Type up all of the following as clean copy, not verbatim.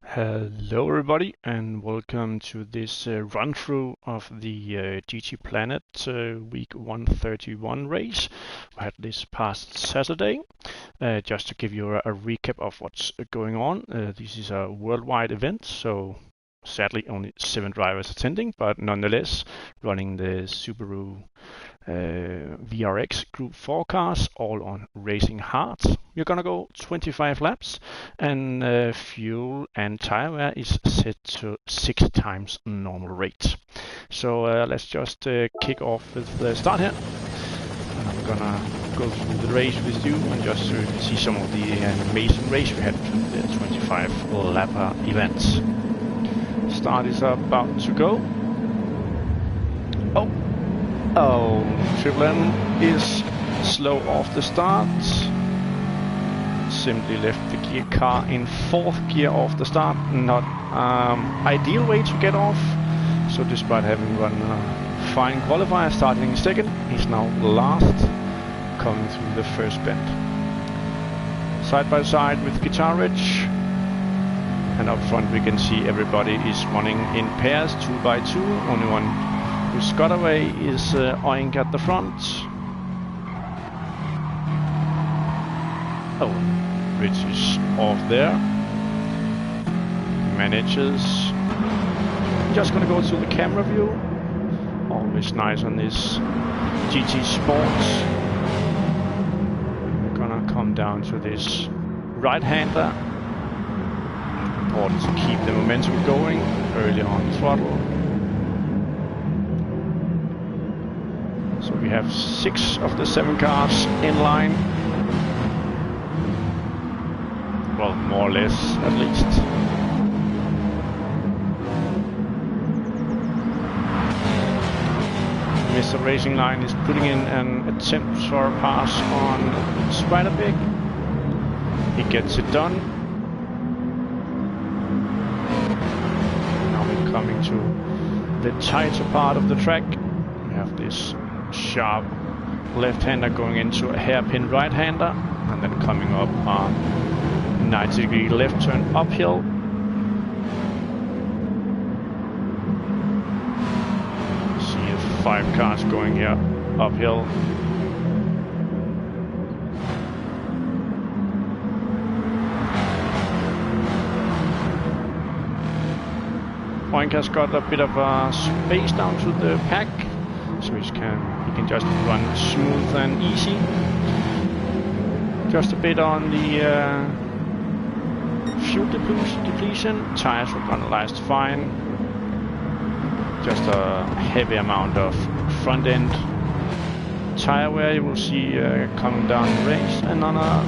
Hello everybody and welcome to this run-through of the GT Planet week 131 race. We had this past Saturday. Just to give you a recap of what's going on, this is a worldwide event, so sadly only 7 drivers attending, but nonetheless running the Subaru VRX Group 4 cars, all on racing hard. We're gonna go 25 laps, and fuel and tire wear is set to 6 times normal rate. So let's just kick off with the start here. And I'm gonna go through the race with you and just so you can see some of the amazing race we had through the 25 lapper events. Start is about to go. Oh, Triple M is slow off the start. Simply left the car in 4th gear off the start. Not ideal way to get off. So despite having run a fine qualifier starting 2nd, he's now last, coming through the first bend. Side by side with Guitar Ridge. And up front we can see everybody is running in pairs, 2 by 2. Only one who's got away is Oink at the front. Oh, Rich is off there. Manages. I'm just gonna go to the camera view. Always nice on this GT Sports. We're gonna come down to this right-hander. Important to keep the momentum going early on throttle. So we have 6 of the 7 cars in line. Well, more or less, at least. Mr. Racing Line is putting in an attempt for a pass on Spider-Pig. He gets it done. Now we're coming to the tighter part of the track. We have this sharp left-hander going into a hairpin right-hander, and then coming up on 90-degree left turn uphill. See 5 cars going here uphill. Oink has got a bit of a space down to the pack, so he can just run smooth and easy. Just a bit on the fuel depletion. Tires were gonna last fine. Just a heavy amount of front end tire wear you will see coming down the race, and on a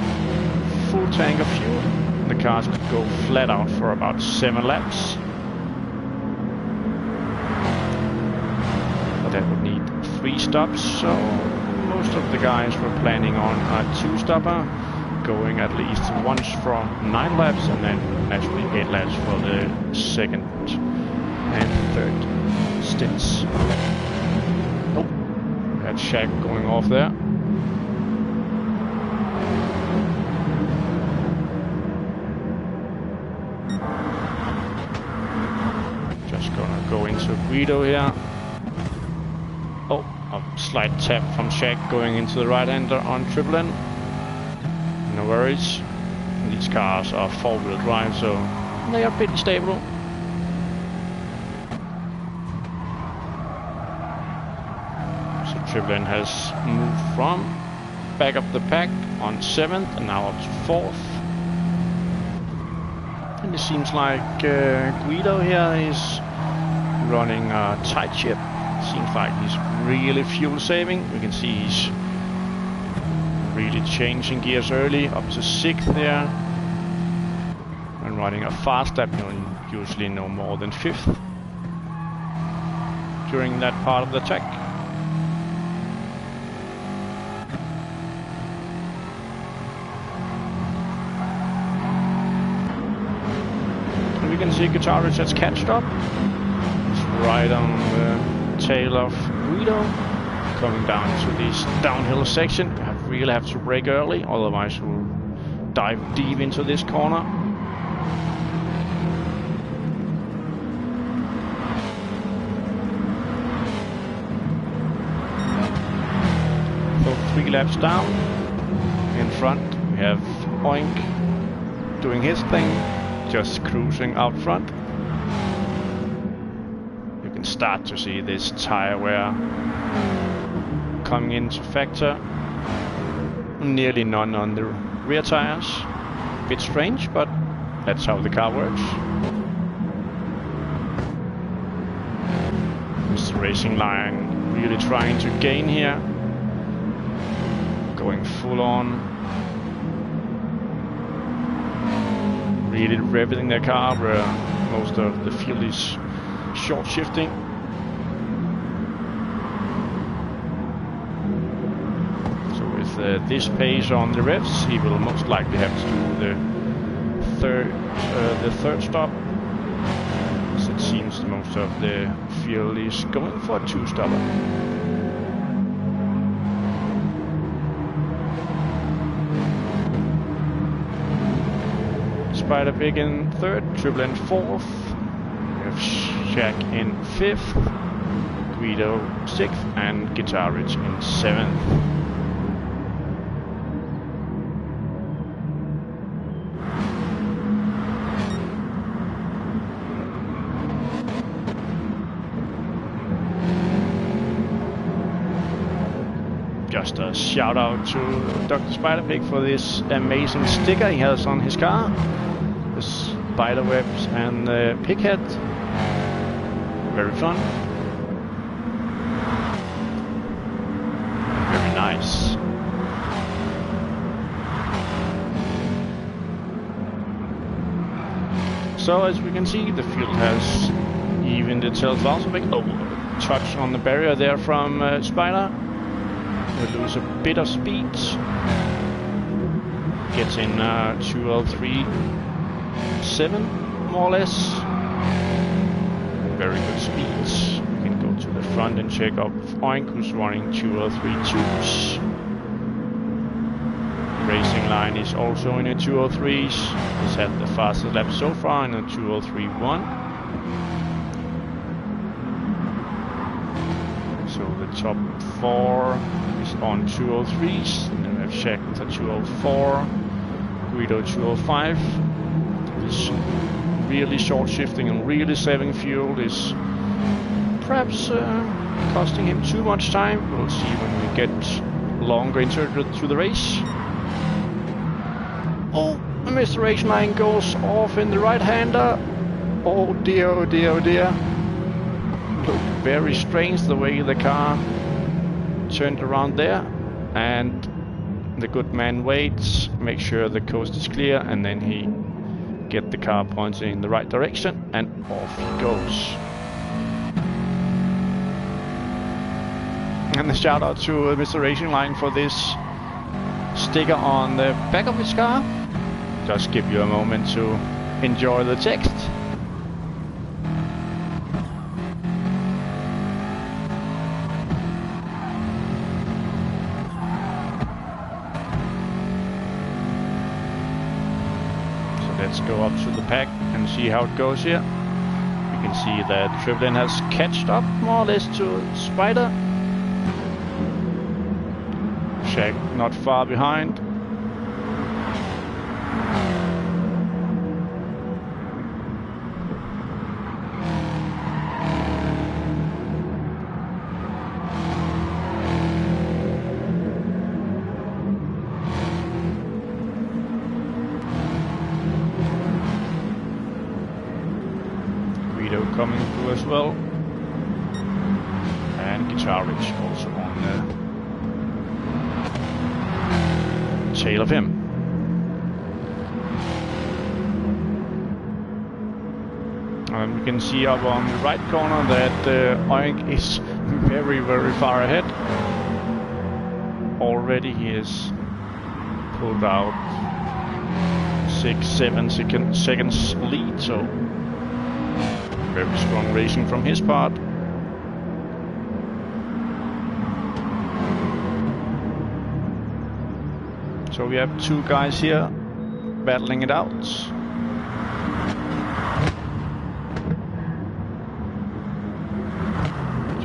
full tank of fuel the cars could go flat out for about 7 laps. But that would need 3 stops, so most of the guys were planning on a 2-stopper, going at least once for 9 laps and then naturally 8 laps for the 2nd and 3rd stints. Nope, we had Shaq going off there. Just gonna go into Guido here. Oh, a slight tap from Shaq going into the right-hander on Triple N. No worries. These cars are 4-wheel drive, so they are pretty stable. So Triple N has moved from back up the pack on 7th and now up to 4th. And it seems like Guido here is running a tight ship. Seems like he's really fuel saving. We can see he's really changing gears early, up to 6th there. When running a fast lap, you'll usually no more than 5th during that part of the track. And we can see Guitar Ridge has catched up. It's right on the tail of Guido. Coming down to this downhill section, we really have to brake early, otherwise we'll dive deep into this corner. laps down. In front we have Oink doing his thing, just cruising out front. You can start to see this tire wear coming into factor. Nearly none on the rear tires. Bit strange, but that's how the car works. Mr. Racing Line really trying to gain here. Going full on. Really revving their car where most of the field is short shifting. So with this pace on the revs, he will most likely have to do the third stop. So it seems most of the field is going for a two-stopper. Spider Pig in third, Triple in fourth, we have Shaq in fifth, Guido sixth, and Guitar Rich in seventh. Just a shout out to Dr. Spider Pig for this amazing sticker he has on his car. The spider webs and the pig head. Very fun. Very nice. So as we can see, the field has evened itself out a bit. Oh, touch on the barrier there from Spider. We lose a bit of speed. Gets in 203.7 more or less. Very good speeds. We can go to the front and check up Oink, who's running 203.2s. Racing Line is also in a 203s. He's had the fastest lap so far in a 203.1. So the top four is on 203s. And then we have Shaq at 204, Guido 205. This really short shifting and really saving fuel is perhaps costing him too much time. We'll see when we get longer into the race. Oh, Mr. Racing Line goes off in the right-hander. Oh dear, oh dear, oh dear. Looked very strange the way the car turned around there, and the good man waits, make sure the coast is clear, and then he get the car pointing in the right direction, and off he goes. And a shout out to Mr. Racing Line for this sticker on the back of his car. Just give you a moment to enjoy the text. Let's go up to the pack and see how it goes here. You can see that Triple N has catched up more or less to Spider. Shaq not far behind. Coming through as well, and Guitar Rich also on the tail of him. And we can see up on the right corner that Oink is very, very far ahead. Already he has pulled out 6-7 seconds lead, so very strong racing from his part. So we have two guys here battling it out.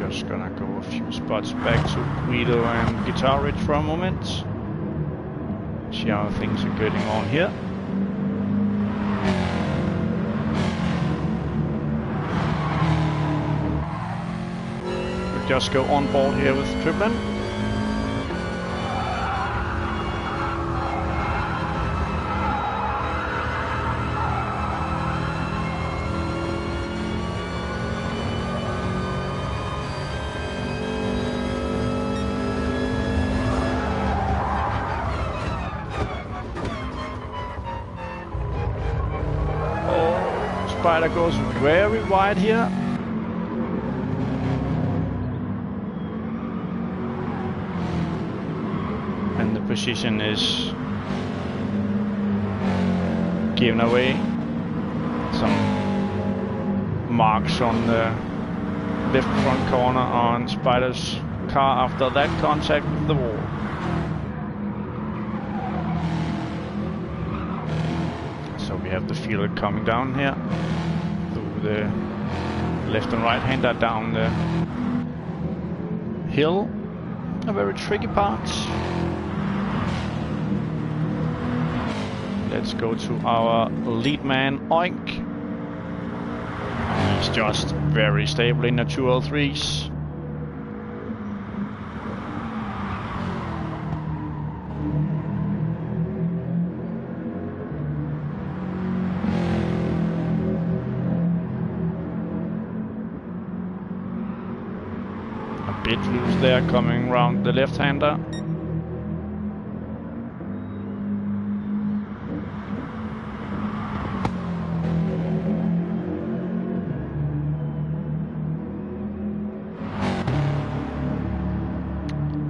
Just gonna go a few spots back to Guido and Guitar Ridge for a moment. See how things are getting on here. We'll just go on board here with Triplin. Spider goes very wide here. And the position is given away. Some marks on the left front corner on Spider's car after that contact with the wall. So we have the field coming down here through the left and right hander down the hill. A very tricky part. Let's go to our lead man Oink. He's just very stable in the 203s. Bit loose there coming round the left-hander.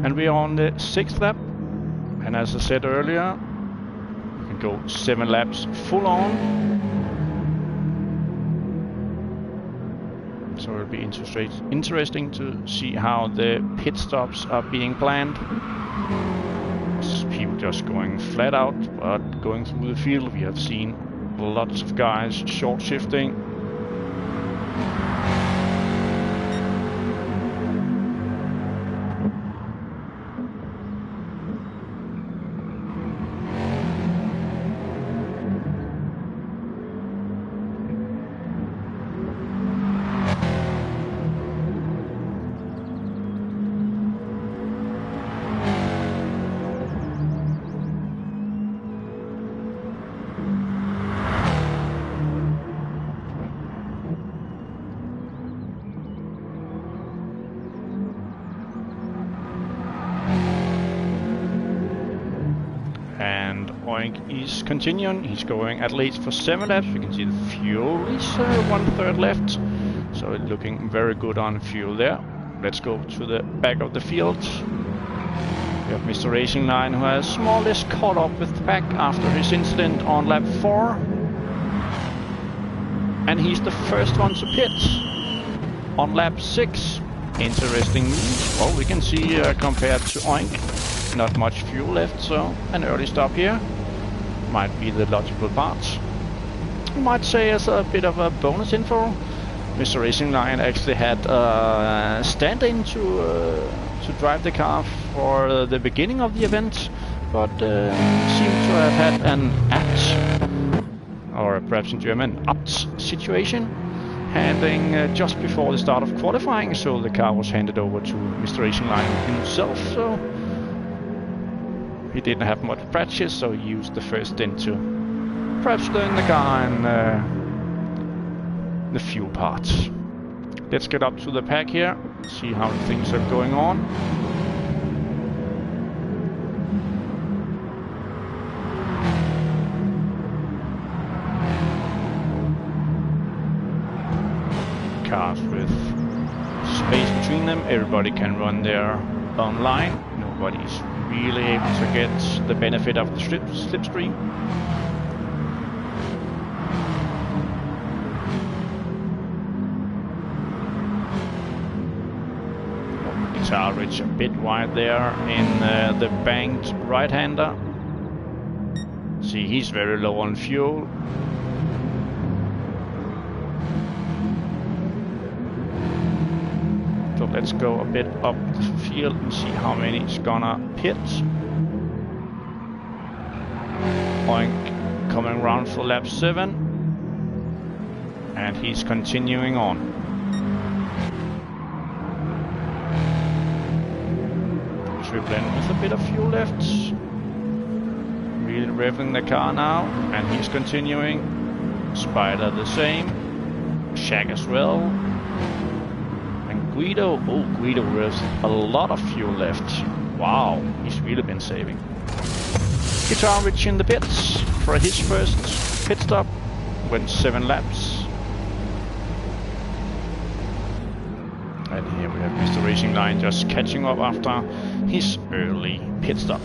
And we are on the 6th lap, and as I said earlier, we can go 7 laps full on. So it'll be interesting to see how the pit stops are being planned. People just going flat out, but going through the field we have seen lots of guys short shifting. And Oink is continuing. He's going at least for 7 laps. We can see the fuel is 1/3 left, so it's looking very good on fuel there. Let's go to the back of the field. We have Mr. Racing Line, who has more or less caught up with the pack after his incident on lap 4. And he's the first one to pit on lap 6. Interesting move. Well, we can see compared to Oink, not much fuel left, so an early stop here might be the logical part. You might say as a bit of a bonus info, Mr. Racing Line actually had a stand-in to drive the car for the beginning of the event, but seemed to have had an apt, or perhaps in German, apt situation, handling just before the start of qualifying, so the car was handed over to Mr. Racing Line himself. So he didn't have much practice, so he used the first stint to perhaps learn the car and the fuel parts. Let's get up to the pack here, see how things are going on. Cars with space between them, everybody can run their own line. Nobody's really able to get the benefit of the slipstream. Guitar Ridge a bit wide there in the banked right-hander. See, he's very low on fuel. So let's go a bit up the field and see how many is gonna pit. Oink coming around for lap 7. And he's continuing on. Triple N with a bit of fuel left. Really revving the car now, and he's continuing. Spider the same. Shag as well. And Guido, oh, Guido has a lot of fuel left. Wow, he's really been saving. Guitar Rich in the pits for his first pit stop. Went 7 laps. And here we have Mr. Racing Line just catching up after his early pit stop.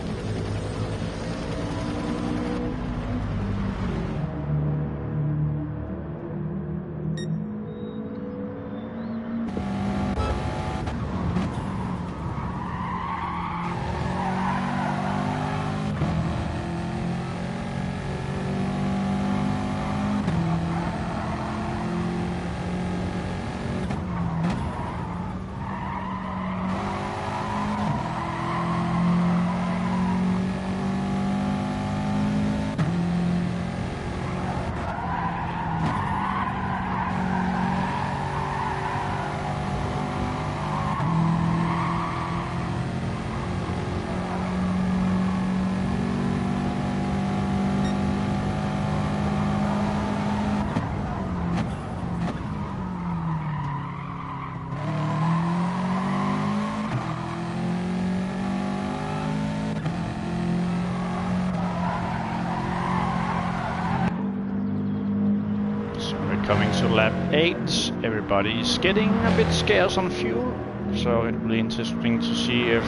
Coming to lap 8, everybody's getting a bit scarce on fuel, so it will be interesting to see if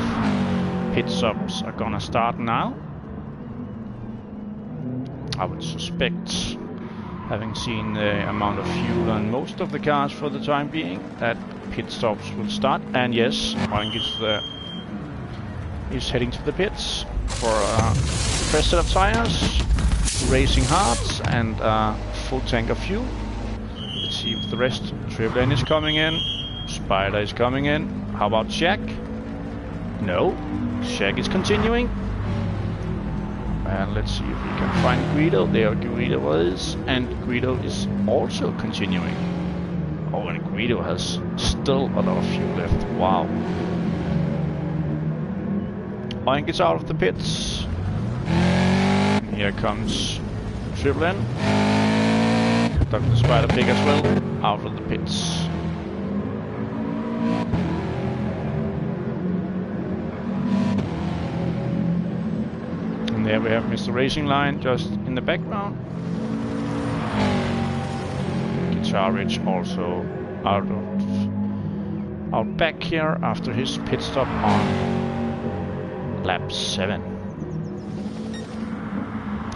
pit stops are gonna start now. I would suspect, having seen the amount of fuel on most of the cars for the time being, that pit stops will start. And yes, Oink is heading to the pits for a fresh set of tires, racing hard, and a full tank of fuel. Let's see if the rest. Triple N is coming in. Spider is coming in. How about Shag? No. Shag is continuing. And let's see if we can find Guido. There Guido is. And Guido is also continuing. Oh, and Guido has still a lot of fuel left. Wow. Oink is out of the pits. Here comes Triple N. Dr. Spider Pig as well, out of the pits. And there we have Mr. Racing Line just in the background. Guitar Rich also out back here after his pit stop on lap 7.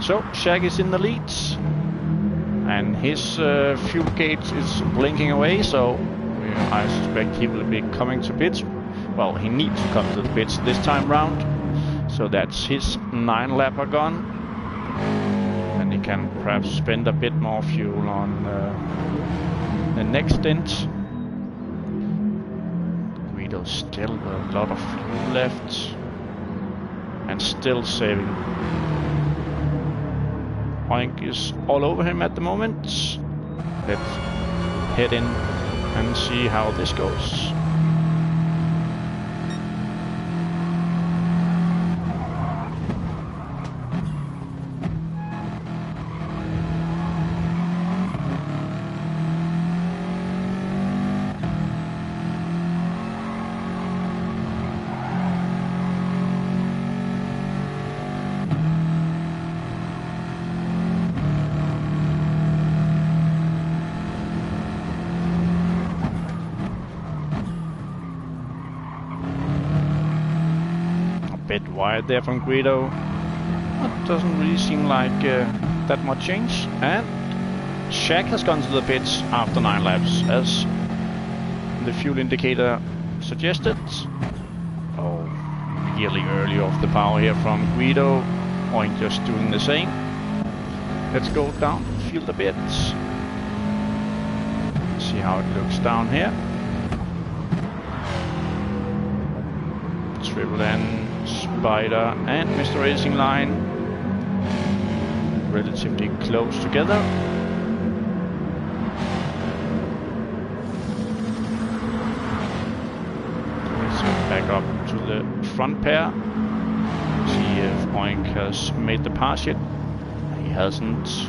So Shag is in the lead. And his fuel gauge is blinking away, so I suspect he will be coming to pits. Well, he needs to come to the pits this time round. So that's his 9 lapper gone. And he can perhaps spend a bit more fuel on the next stint. Guido's still a lot of fuel left. And still saving. Oink is all over him at the moment. Let's head in and see how this goes. Bit wide there from Guido. It doesn't really seem like that much change. And Shag has gone to the pits after 9 laps, as the fuel indicator suggested. Oh, really early off the power here from Guido. Oink just doing the same. Let's go down, feel the bits. See how it looks down here. Triple N, Spider and Mr. Racing Line relatively close together. Let's go back up to the front pair. See if Oink has made the pass yet. He hasn't.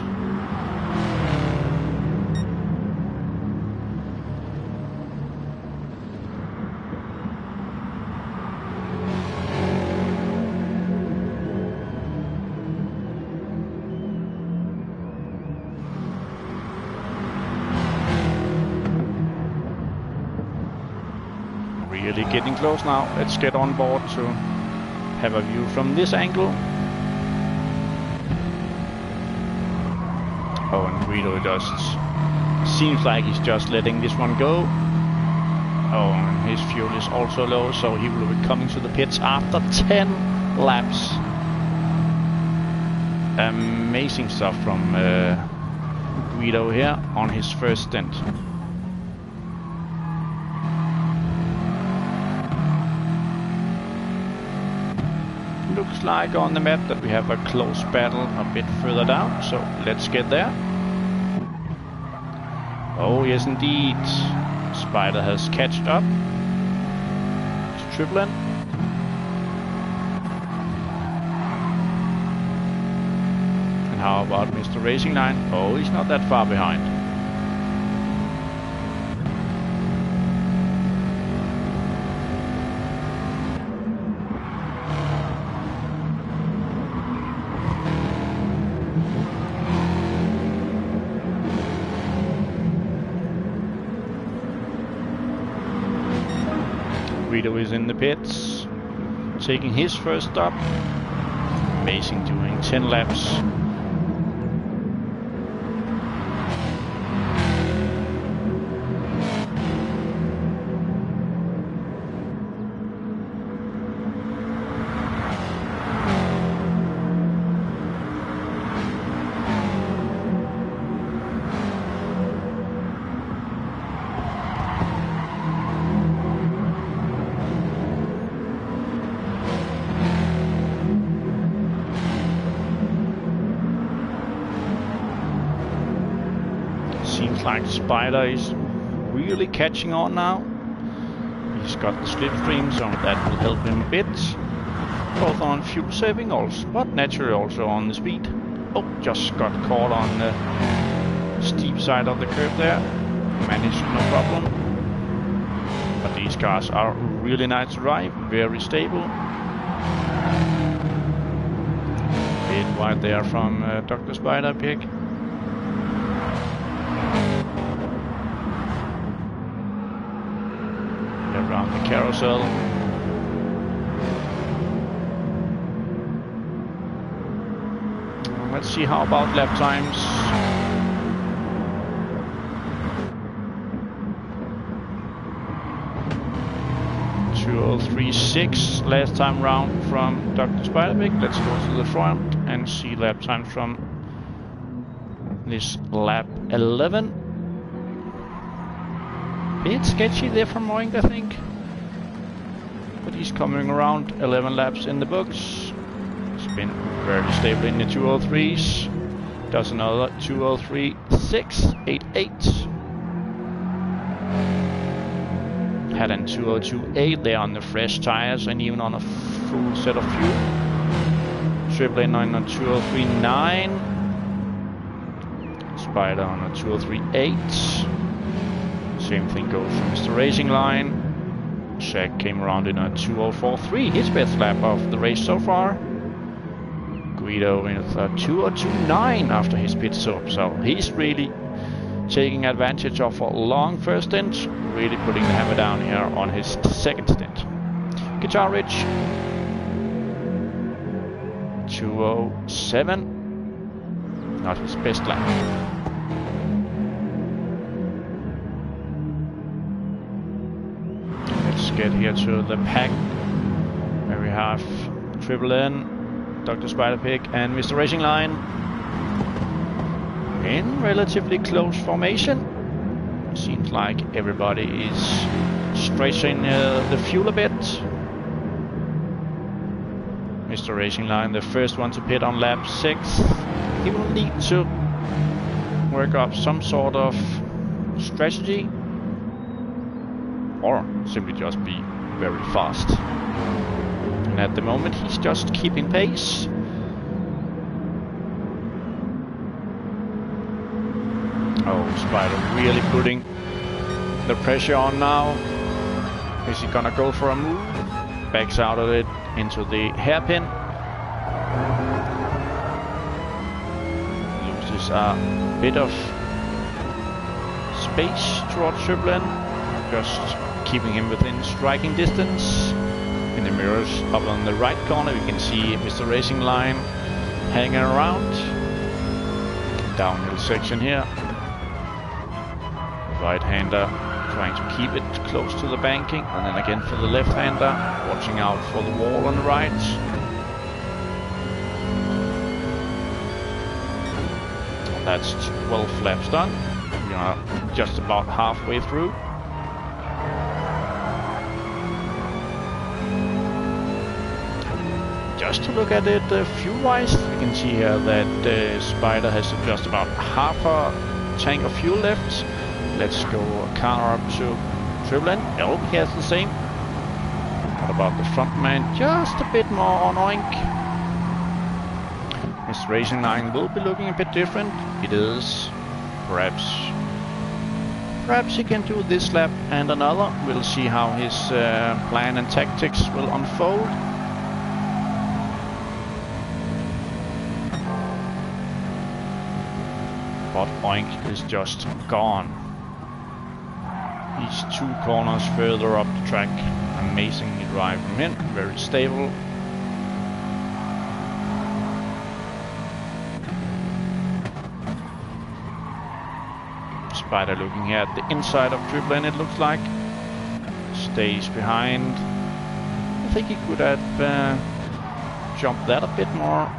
Really getting close now. Let's get on board to have a view from this angle. Oh, and Guido seems like he's just letting this one go. Oh, and his fuel is also low, so he will be coming to the pits after 10 laps. Amazing stuff from Guido here on his first stint. Looks like on the map that we have a close battle a bit further down, so let's get there. Oh yes indeed, Spider has catched up to Triple N. And how about Mr. Racing Line? Oh, he's not that far behind. Guido is in the pits, taking his first stop. Amazing, doing 10 laps. Seems like Spider is really catching on now. He's got the slipstream, so that will help him a bit. Both on fuel saving also, but naturally also on the speed. Oh, just got caught on the steep side of the curve there. Managed no problem. But these cars are really nice to drive, very stable. Bit wide there from Dr. Spider Pig. Around the carousel. Let's see how about lap times. .203.6 last time round from Dr. Spiderpig. Let's go to the front and see lap times from this lap 11. Bit sketchy there from Oink, I think. But he's coming around 11 laps in the books. He's been very stable in the 203s. Does another 203.688. Had a 202.8 there on the fresh tires and even on a full set of fuel. Triple N on a 203.9. Spider on a 203.8. Same thing goes for Mr. Racing Line. Shaq came around in a 204.3, his best lap of the race so far. Guido with a 202.9 after his pit stop, so he's really taking advantage of a long first stint, really putting the hammer down here on his second stint. Guitar Ridge 207, not his best lap. Let's get here to the pack where we have Triple N, Dr. Spiderpig and Mr. Racing Line in relatively close formation. Seems like everybody is stretching the fuel a bit. Mr. Racing Line, the first one to pit on lap 6. He will need to work up some sort of strategy, or simply just be very fast. And at the moment he's just keeping pace. Oh, Spider really putting the pressure on now. Is he gonna go for a move? Backs out of it into the hairpin. Loses a bit of space towards Triple N. Just keeping him within striking distance. In the mirrors up on the right corner we can see Mr. Racing Line hanging around. Downhill section here. Right-hander trying to keep it close to the banking, and then again for the left-hander, watching out for the wall on the right. That's 12 laps done. We are just about halfway through. Just to look at it fuel-wise, you can see here that Spider has just about half a tank of fuel left. Let's go counter up to Triple N. Oh, he has the same. What about the front man? Just a bit more on oink. His Racing Line will be looking a bit different. It is. Perhaps he can do this lap and another. We'll see how his plan and tactics will unfold. But oink is just gone. He's 2 corners further up the track. Amazingly drive from him, very stable. Spider looking here at the inside of Triple N, it looks like. Stays behind. I think he could have jumped that a bit more.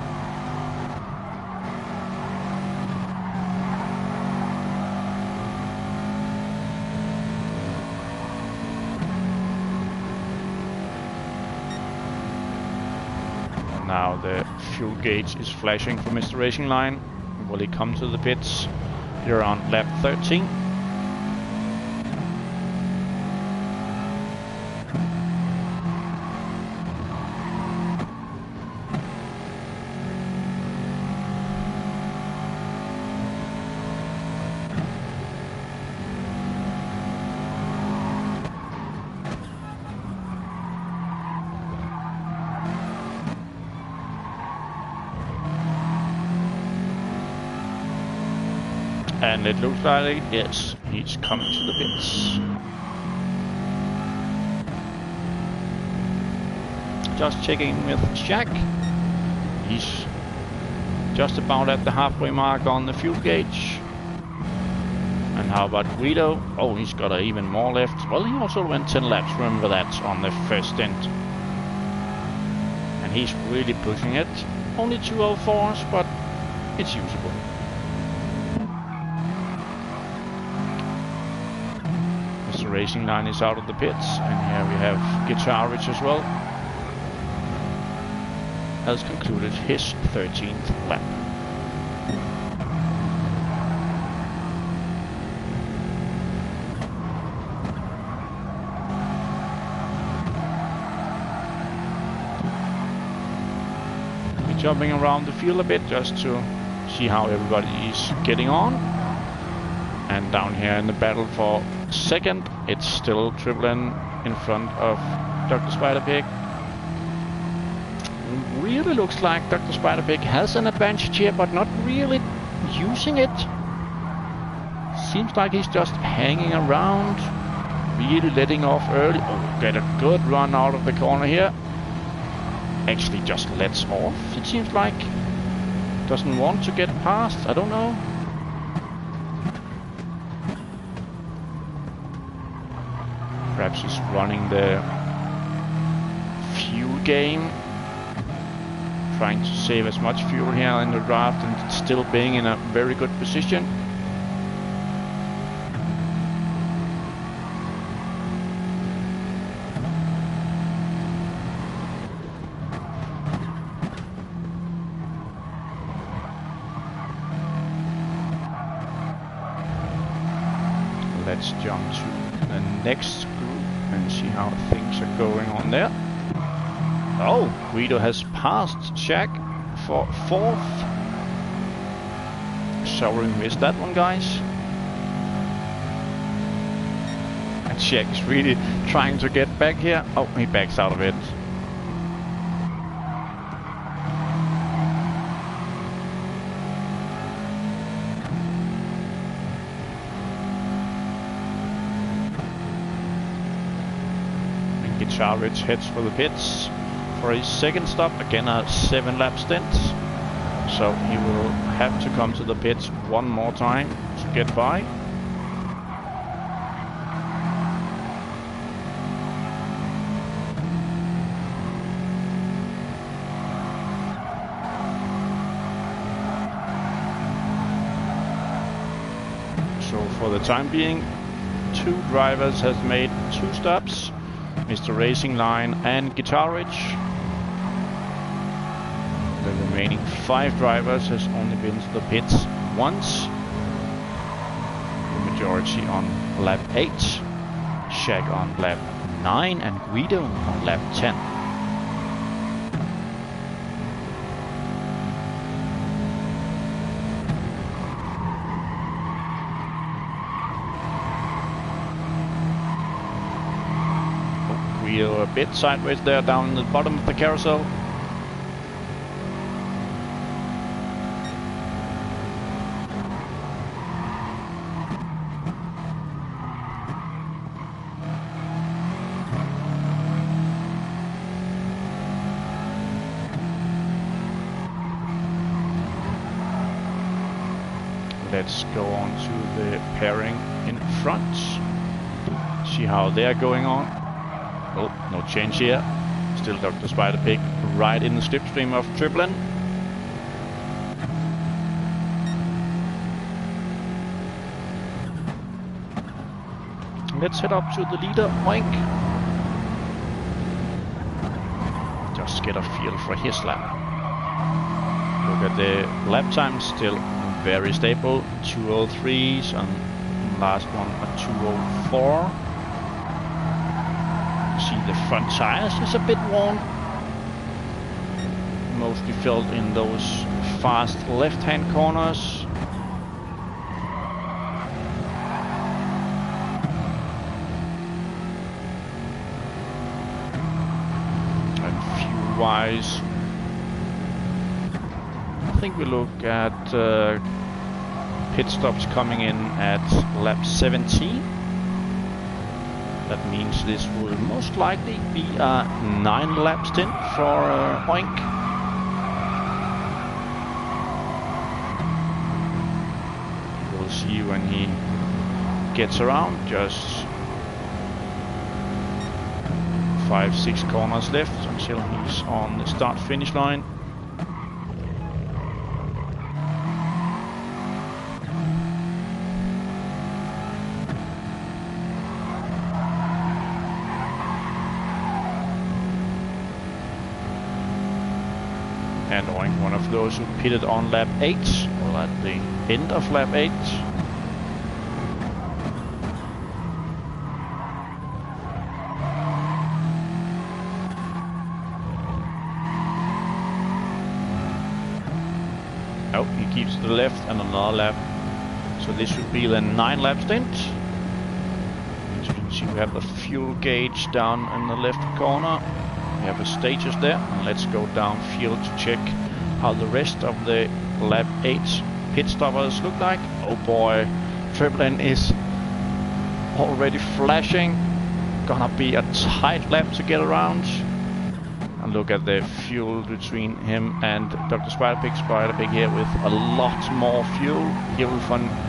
Now the fuel gauge is flashing for Mr. Racing Line. Will he come to the pits here on lap 13? And it looks like, yes, he's coming to the pits. Just checking with Jack. He's just about at the halfway mark on the fuel gauge. And how about Guido? Oh, he's got even more left. Well, he also went 10 laps, remember that, on the first stint. And he's really pushing it. Only 204s, but it's usable. Mr. Racing Line is out of the pits, and here we have Guitar Rich as well. Has concluded his 13th lap. We're jumping around the field a bit just to see how everybody is getting on. And down here in the battle for second, it's still Triple N in front of Dr. Spider-Pig. Really looks like Dr. Spider-Pig has an advantage here, but not really using it. Seems like he's just hanging around, really letting off early. Oh, get a good run out of the corner here. Actually just lets off, it seems like. Doesn't want to get past, I don't know. Perhaps he's running the fuel game. Trying to save as much fuel here in the draft and still being in a very good position. Let's jump to the next group and see how things are going on there. Oh, Guido has passed Shaq for 4th. Sorry we missed that one, guys. And Shaq is really trying to get back here. Oh, he backs out of it. Guitarich heads for the pits for his second stop, again a 7-lap stint, so he will have to come to the pits one more time to get by. So for the time being, 2 drivers has made 2 stops. Mr. Racing Line and Guitarich. The remaining 5 drivers has only been to the pits once. The majority on lap 8, Shaq on lap 9 and Guido on lap 10. A bit sideways there down in the bottom of the carousel. Let's go on to the pairing in front. See how they're going on. Oh, no change here. Still Dr. Spider-Pig right in the slipstream of Triplin. Let's head up to the leader, Oink. Just get a feel for his lap. Look at the lap time, still very stable. 2:03s and last one a 2:04. See the front tires is a bit worn, mostly filled in those fast left-hand corners. And fuel-wise, I think we look at pit stops coming in at lap 17. That means this will most likely be a 9-lap stint for Oink. We'll see when he gets around. Just 5-6 corners left until he's on the start-finish line. And Oink, one of those who pitted on lap 8, or at the end of lap 8. Oh, he keeps to the left and another lap. So this should be the 9-lap stint. As you can see, we have the fuel gauge down in the left corner. We have a status there, and let's go downfield to check how the rest of the lap 8 pit stoppers look like. Oh boy, Triplin is already flashing. Gonna be a tight lap to get around. And look at the fuel between him and Dr. Spider-Pig. Spider-Pig here with a lot more fuel. He will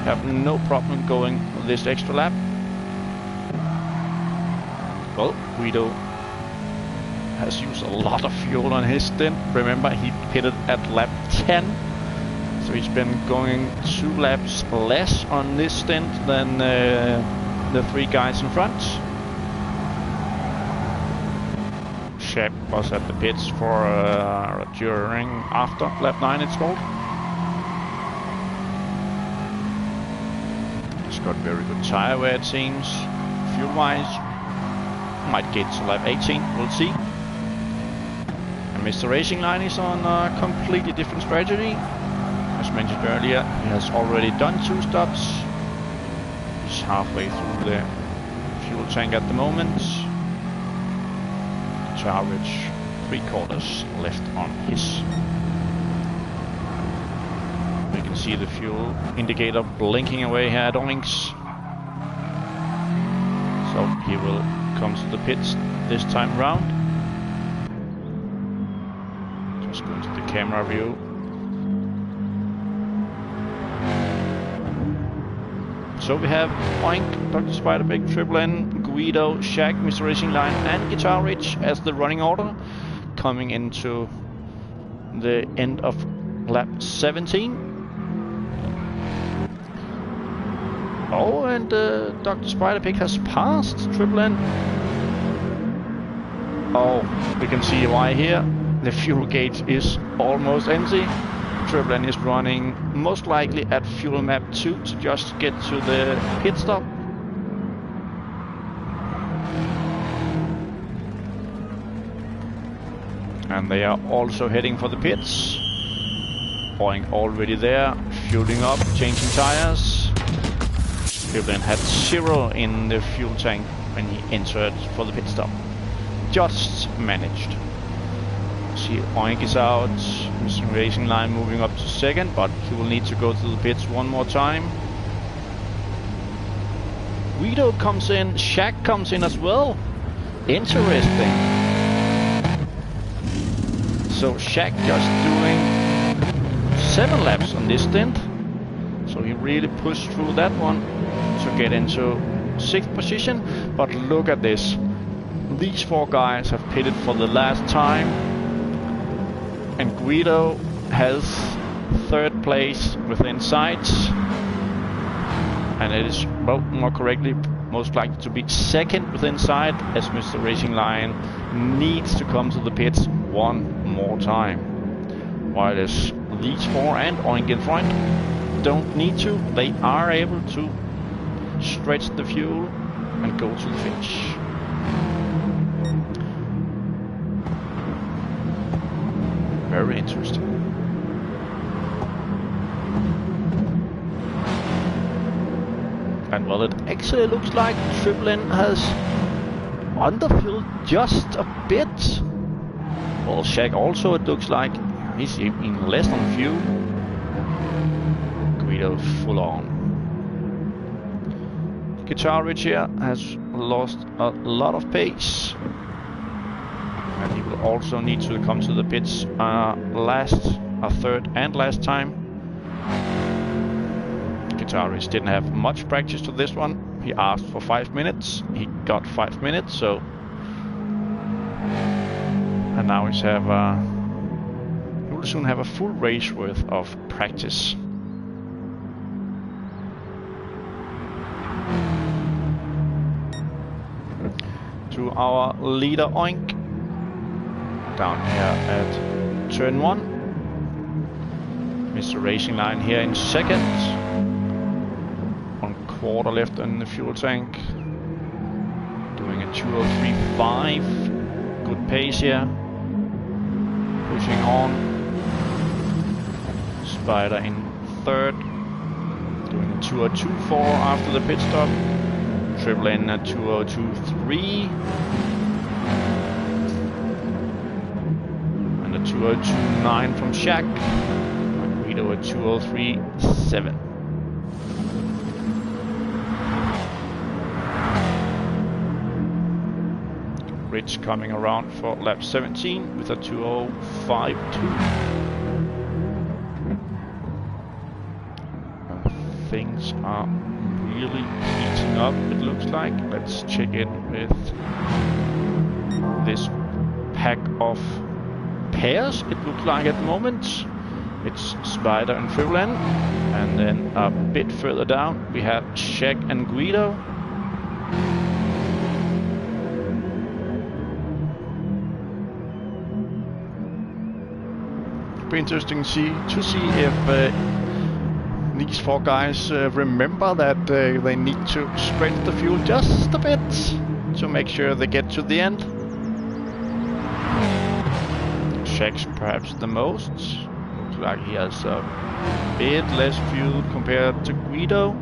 have no problem going this extra lap. Well, Guido has used a lot of fuel on his stint. Remember, he pitted at lap 10, so he's been going 2 laps less on this stint than the 3 guys in front. Shep was at the pits for after lap 9, it's called. He's got very good tire wear, it seems. Fuel-wise, might get to lap 18, we'll see. And Mr. Racing Line is on a completely different strategy. As mentioned earlier, he has already done 2 stops. He's halfway through the fuel tank at the moment. Average 3/4 left on his. We can see the fuel indicator blinking away here at Oinks. So he will come to the pits this time round. Just go into the camera view. So we have Oink, Dr. Spiderpig, Triple N, Guido, Shaq, Mr. Racing Line and Guitar Ridge as the running order, coming into the end of lap 17. Oh, and Dr. Spiderpig has passed Triple N. Oh, we can see why here. The fuel gauge is almost empty. Triple N is running most likely at fuel map 2 to just get to the pit stop. And they are also heading for the pits. Oink already there, fueling up, changing tires. Triple N had 0 in the fuel tank when he entered for the pit stop. Just managed. See, Oink is out, Mr. Racing Line moving up to 2nd, but he will need to go to the pits one more time. Guido comes in, Shaq comes in as well. Interesting. So Shaq just doing 7 laps on this stint. So he really pushed through that one to get into 6th position. But look at this. These 4 guys have pitted for the last time. And Guido has 3rd place within sight. And it is, well, more correctly, most likely to be 2nd within sight, as Mr. Racing Line needs to come to the pits one more time. While these 4 and Oink in front don't need to, they are able to stretch the fuel and go to the finish. Very interesting. And well, it actually looks like Triple N has underfilled just a bit. Well, Shaq also, it looks like he's in less on fuel. Guido full on. Guitar Ridge here has lost a lot of pace. And he will also need to come to the pits a 3rd and last time. Guitar Ridge didn't have much practice to this one. He asked for 5 minutes. He got 5 minutes, so. And now he will soon have a full race worth of practice. To our leader Oink. Down here at turn 1. Mr. Racing Line here in 2nd. 1/4 left in the fuel tank. Doing a 2:03.5. Good pace here. Pushing on. Spider in 3rd. Doing a 2:02.4 after the pit stop. Triple N at 2:02.3. 2:02.9 from Shaq. Guido at 2:03.7. Ridge coming around for lap 17 with a 2:05.2. Things are really heating up, it looks like. Let's check in with this pack of pairs, it looks like at the moment. It's Spider and Triple N, and then a bit further down we have Shaq and Guido. It'll be interesting to see if these four guys remember that they need to spread the fuel just a bit to make sure they get to the end. Checks perhaps the most. Looks like he has a bit less fuel compared to Guido.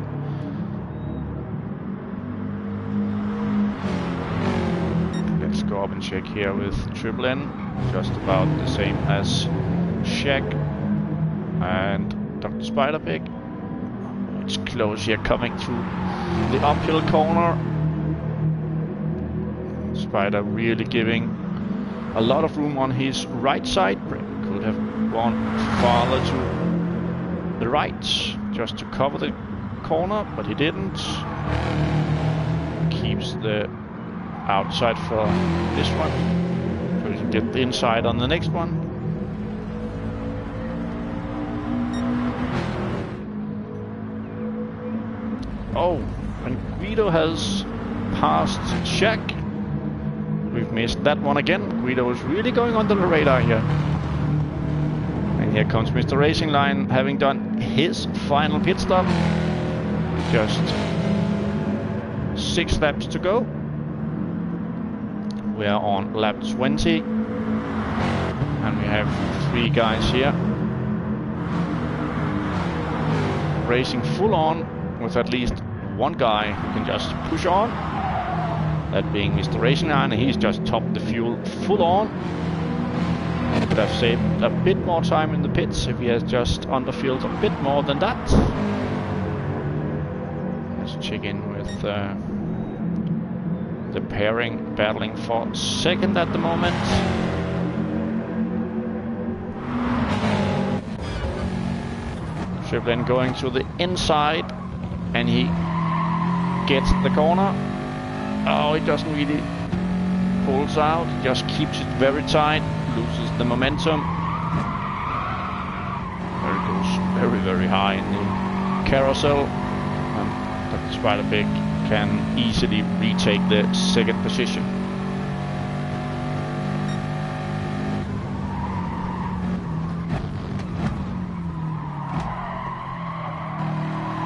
Let's go up and check here with Triple N. Just about the same as Shaq and Dr. Spiderpig. It's close here, coming through the uphill corner. Spider really giving a lot of room on his right side. Could have gone farther to the right just to cover the corner, but he didn't. Keeps the outside for this one, so he can get the inside on the next one. Oh, and Guido has passed Shaq. We've missed that one again. Guido is really going under the radar here. And here comes Mr. Racing Line, having done his final pit stop. Just 6 laps to go. We are on lap 20. And we have 3 guys here. Racing full on with at least one guy who can just push on. That being Mr. Racing Line, and he's just topped the fuel full on. Could have saved a bit more time in the pits if he has just underfilled a bit more than that. Let's check in with the pairing battling for second at the moment. Triple N going to the inside, and he gets the corner. Oh, he doesn't really pulls out, just keeps it very tight, loses the momentum. There it goes very, very high in the carousel. And Dr. Spiderpig can easily retake the second position.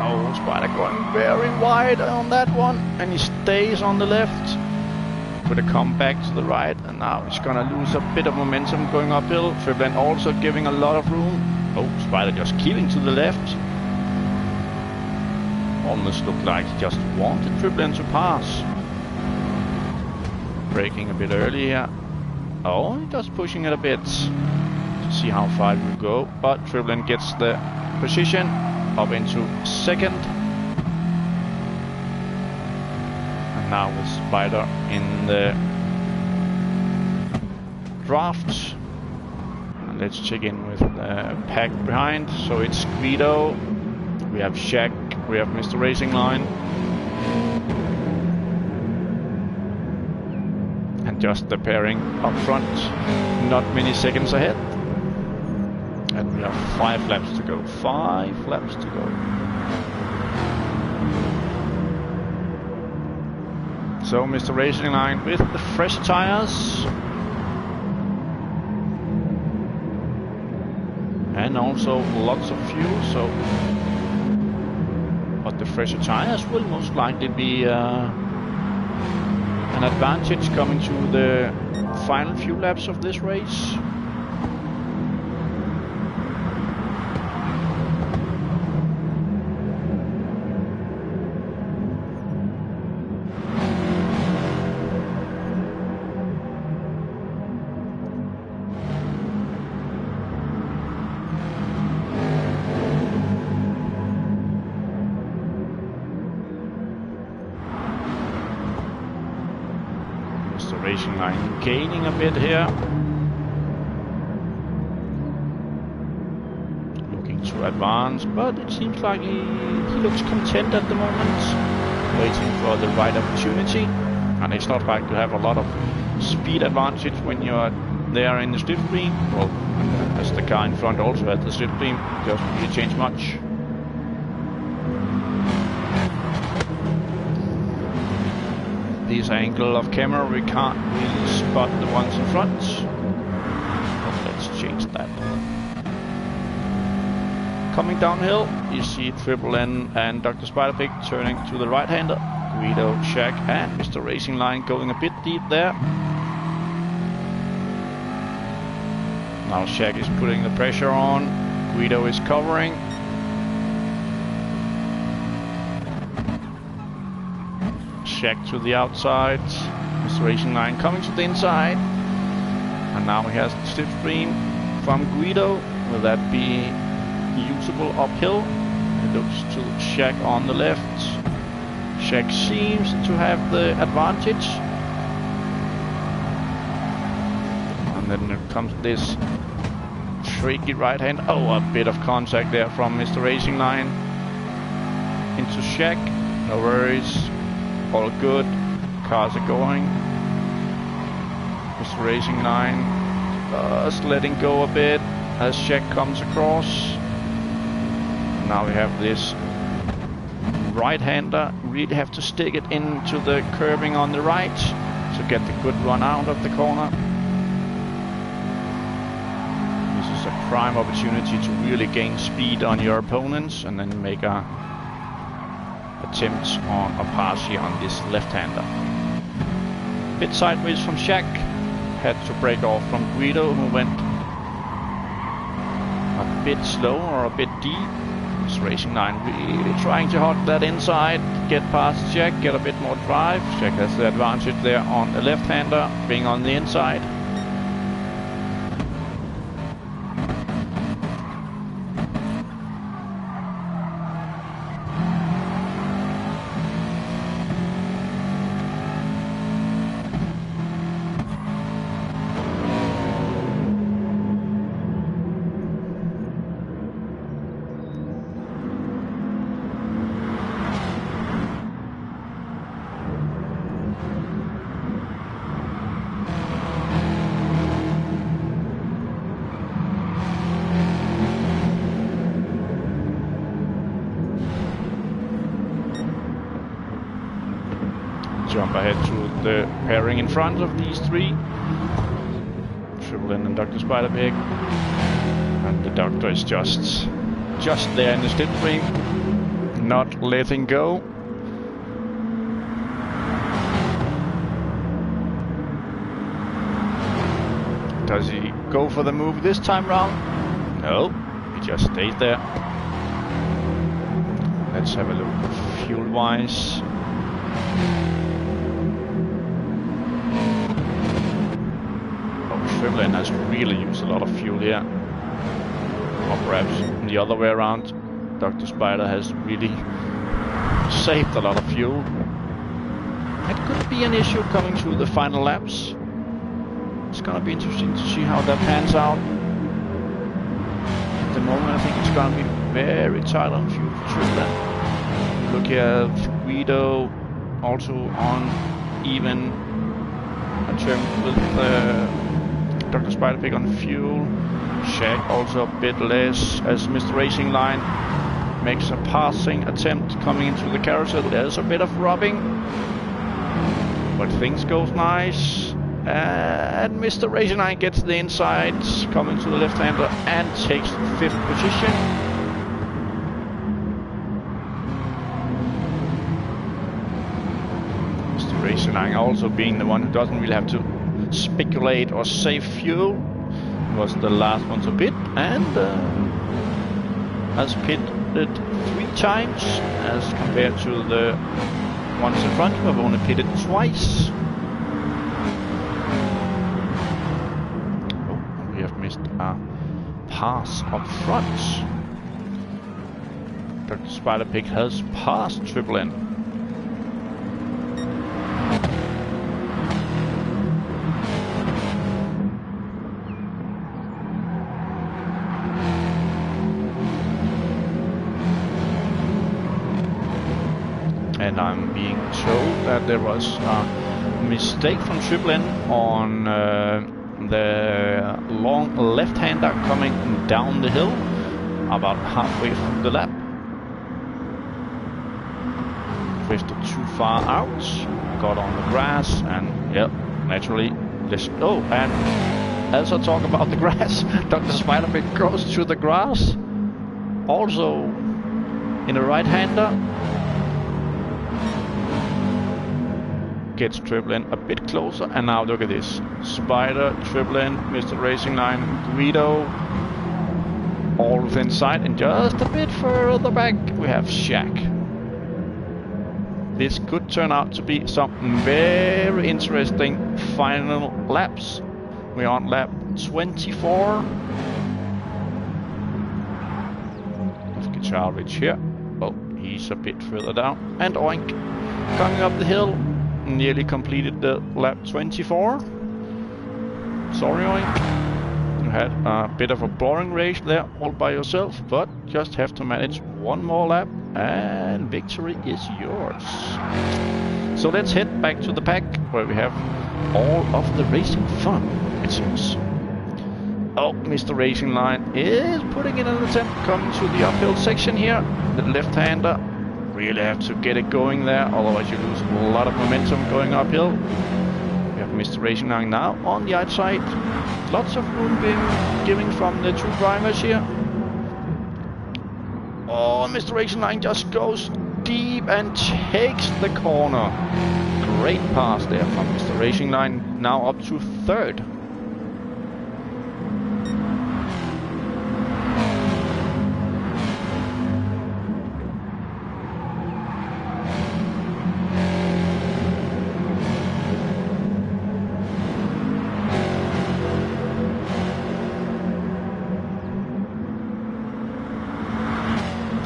Oh, Spider going very wide on that one, and he stays on the left. Could have come back to the right, and now he's gonna lose a bit of momentum going uphill. Triple N also giving a lot of room. Oh, Spider just keeping to the left. Almost looked like he just wanted Triple N to pass. Braking a bit early here. Oh, just pushing it a bit to see how far it will go. But Triple N gets the position up into second. And now with Spider in the draft. And let's check in with the pack behind. So it's Guido, we have Shaq, we have Mr. Racing Line. And just the pairing up front, not many seconds ahead. And we have 5 laps to go. 5 laps to go. So Mr. Racing Line with the fresh tires. And also lots of fuel, so... But the fresher tires will most likely be an advantage coming to the final few laps of this race. Racing Line gaining a bit here. Looking to advance, but it seems like he looks content at the moment. Waiting for the right opportunity. And it's not like you have a lot of speed advantage when you're there in the slipstream. Well, as the car in front also has the slipstream, doesn't really change much. This angle of camera, we can't really spot the ones in front. But let's change that. coming downhill. You see Triple N and Dr. Spiderpig turning to the right-hander. Guido, Shaq and Mr. Racing Line going a bit deep there. Now Shaq is putting the pressure on. Guido is covering. Shaq to the outside. Mr. Racing Line coming to the inside. And now he has the slipstream from Guido. Will that be usable uphill? It looks to Shaq on the left. Shaq seems to have the advantage. And then there comes this tricky right hand. Oh, a bit of contact there from Mr. Racing Line into Shaq. No worries. All good. Cars are going. Mr. Racing Line just letting go a bit as Shaq comes across. Now we have this right-hander. Really have to stick it into the curbing on the right to get the good run out of the corner. This is a prime opportunity to really gain speed on your opponents and then make a attempt on a pass here on this left-hander. Bit sideways from Shaq. Had to break off from Guido, who went a bit slow or a bit deep. This Racing Line really trying to hot that inside, get past Shaq, get a bit more drive. Shaq has the advantage there on the left-hander, being on the inside. Jump ahead to the pairing in front of these three. Triple N and Dr. Spiderpig. And the Doctor is just there in the slipstream, not letting go. Does he go for the move this time round? No, he just stays there. Let's have a look fuel-wise. Triple N has really used a lot of fuel here. Or perhaps the other way around. Dr. Spider has really saved a lot of fuel. It could be an issue coming through the final laps. It's gonna be interesting to see how that pans out. At the moment I think it's gonna be very tight on fuel for Triple N. Look at Guido also on even a term with Dr. Spiderpig on fuel. Shaq also a bit less as Mr. Racing Line makes a passing attempt coming into the carousel. There's a bit of rubbing, but things goes nice. And Mr. Racing Line gets the inside, coming to the left-hander and takes 5th position. Mr. Racing Line also being the one who doesn't really have to speculate or save fuel, was the last one to pit and has pitted 3 times as compared to the ones in front who have only pitted twice. Oh, we have missed a pass up front. Dr. Spiderpig has passed Triple N. And I'm being told that there was a mistake from Triple N on the long left-hander coming down the hill about halfway through the lap. Drifted too far out, got on the grass, and yep, naturally this. Oh, and as I talk about the grass, Dr. Spiderpig goes to the grass. Also in a right-hander. Gets Triple N a bit closer, and now look at this. Spider, Triple N, Mr. Racing Line, Guido, all within sight, and just a bit further back we have Shaq. This could turn out to be some very interesting final laps. We're on lap 24. Guitar Ridge here. Oh, he's a bit further down. And Oink coming up the hill. Nearly completed the lap 24. Sorry, Oink. You had a bit of a boring race there all by yourself, but just have to manage one more lap and victory is yours. So let's head back to the pack where we have all of the racing fun, it seems. Oh, Mr. Racing Line is putting in an attempt coming to the uphill section here. The left-hander really have to get it going there, otherwise you lose a lot of momentum going uphill. We have Mr. Racing Line now on the outside. Lots of room being given from the two drivers here. Oh, Mr. Racing Line just goes deep and takes the corner. Great pass there from Mr. Racing Line, now up to third.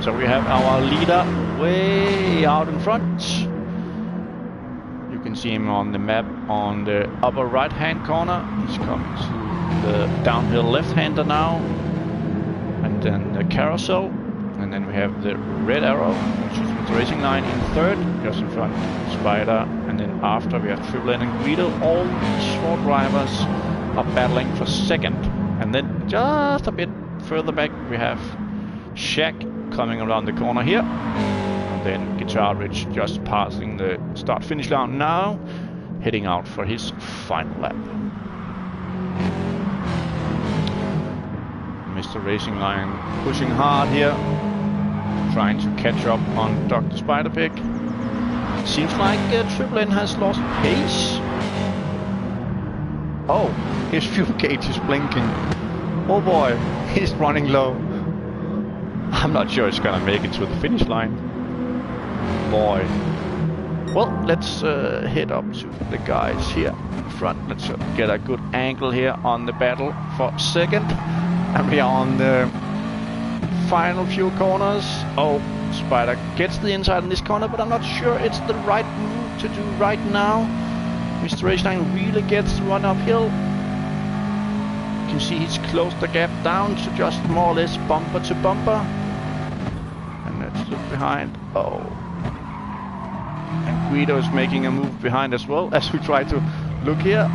So we have our leader way out in front. You can see him on the map on the upper right hand corner. He's coming to the downhill left-hander now. And then the carousel. And then we have the red arrow, which is the Racing Line in third. Just in front, Spider. And then after we have Triple N and Guido. All these four drivers are battling for second. And then just a bit further back we have Shaq coming around the corner here, and then Guitar Ridge just passing the start-finish line now, heading out for his final lap. Mr. Racing Line pushing hard here, trying to catch up on Dr. Spider-Pig. Seems like Triple N has lost pace. Oh, his fuel gauge is blinking. Oh boy, he's running low. I'm not sure it's gonna make it to the finish line. Boy. Well, let's head up to the guys here in front. Let's get a good angle here on the battle for second. And we are on the final few corners. Oh, Spider gets the inside in this corner, but I'm not sure it's the right move to do right now. Mr. Racing really gets the run uphill. You can see he's closed the gap down to just more or less bumper to bumper. Let's look behind. Oh. And Guido is making a move behind as well as we try to look here.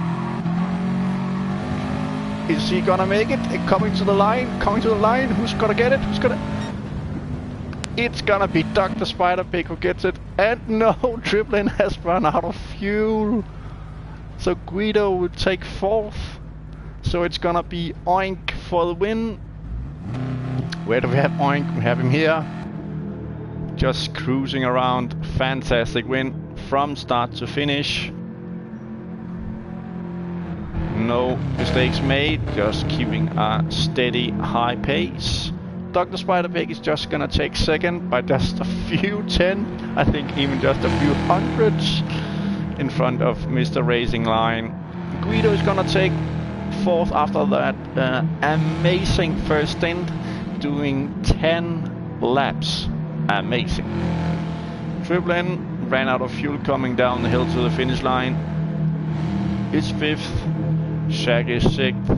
Is he gonna make it? Coming to the line, coming to the line. Who's gonna get it? Who's gonna... It's gonna be Dr. Spider-Pig who gets it. And no, Triple N has run out of fuel. So Guido will take fourth. So it's gonna be Oink for the win. Where do we have Oink? We have him here. Just cruising around. Fantastic win from start to finish. No mistakes made, just keeping a steady high pace. Dr. Spider-Pig is just gonna take second by just a few 10, I think even just a few hundreds in front of Mr. Racing Line. Guido is gonna take fourth after that amazing first stint, doing 10 laps. Amazing. Triple N ran out of fuel coming down the hill to the finish line. It's fifth. Shaq is sixth.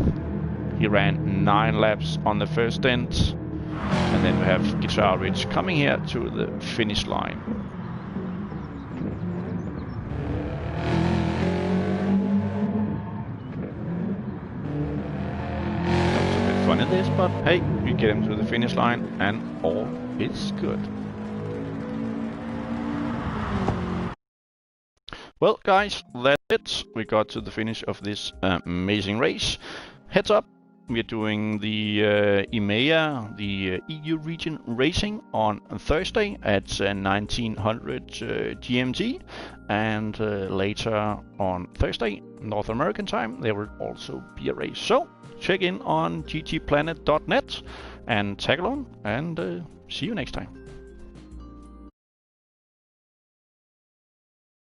He ran 9 laps on the first stint. And then we have Guitar Ridge coming here to the finish line. That was a bit funny this, but hey, we get him to the finish line and all is good. Well guys, that's it. We got to the finish of this amazing race. Heads up, we're doing the EMEA, the EU region racing on Thursday at 1900 GMT, and later on Thursday, North American time, there will also be a race. So check in on ggplanet.net and tag along, and see you next time.